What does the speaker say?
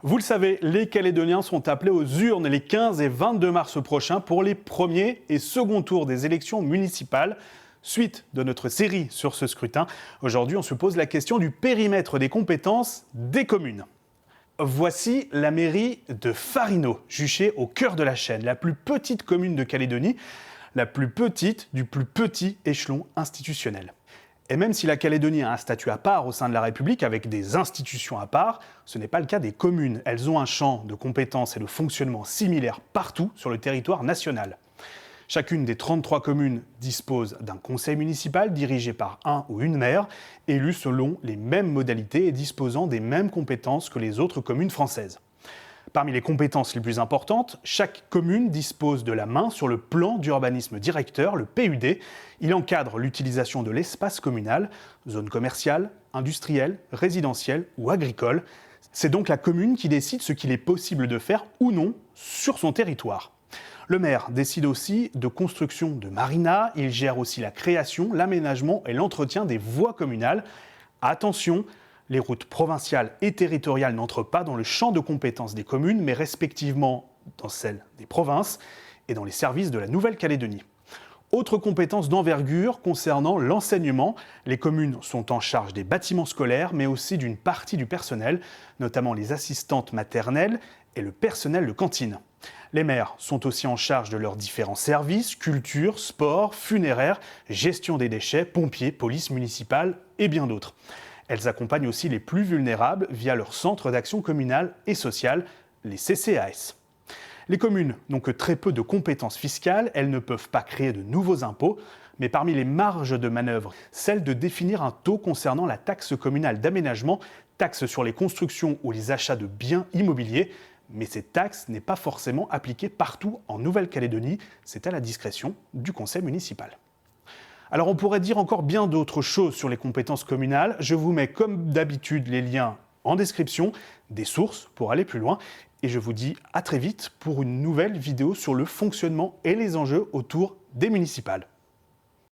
Vous le savez, les Calédoniens sont appelés aux urnes les 15 et 22 mars prochains pour les premiers et seconds tours des élections municipales. Suite de notre série sur ce scrutin, aujourd'hui on se pose la question du périmètre des compétences des communes. Voici la mairie de Farino, juchée au cœur de la chaîne, la plus petite commune de Calédonie, la plus petite du plus petit échelon institutionnel. Et même si la Calédonie a un statut à part au sein de la République avec des institutions à part, ce n'est pas le cas des communes. Elles ont un champ de compétences et de fonctionnement similaire partout sur le territoire national. Chacune des 33 communes dispose d'un conseil municipal dirigé par un ou une maire, élu selon les mêmes modalités et disposant des mêmes compétences que les autres communes françaises. Parmi les compétences les plus importantes, chaque commune dispose de la main sur le plan d'urbanisme directeur, le PUD. Il encadre l'utilisation de l'espace communal, zone commerciale, industrielle, résidentielle ou agricole. C'est donc la commune qui décide ce qu'il est possible de faire ou non sur son territoire. Le maire décide aussi de construction de marinas, il gère aussi la création, l'aménagement et l'entretien des voies communales. Attention, les routes provinciales et territoriales n'entrent pas dans le champ de compétences des communes, mais respectivement dans celles des provinces et dans les services de la Nouvelle-Calédonie. Autre compétence d'envergure concernant l'enseignement, les communes sont en charge des bâtiments scolaires, mais aussi d'une partie du personnel, notamment les assistantes maternelles et le personnel de cantine. Les maires sont aussi en charge de leurs différents services, culture, sport, funéraire, gestion des déchets, pompiers, police municipale et bien d'autres. Elles accompagnent aussi les plus vulnérables via leur centre d'action communale et sociale, les CCAS. Les communes n'ont que très peu de compétences fiscales, elles ne peuvent pas créer de nouveaux impôts, mais parmi les marges de manœuvre, celle de définir un taux concernant la taxe communale d'aménagement, taxe sur les constructions ou les achats de biens immobiliers, mais cette taxe n'est pas forcément appliquée partout en Nouvelle-Calédonie, c'est à la discrétion du conseil municipal. Alors on pourrait dire encore bien d'autres choses sur les compétences communales. Je vous mets comme d'habitude les liens en description, des sources pour aller plus loin. Et je vous dis à très vite pour une nouvelle vidéo sur le fonctionnement et les enjeux autour des municipales.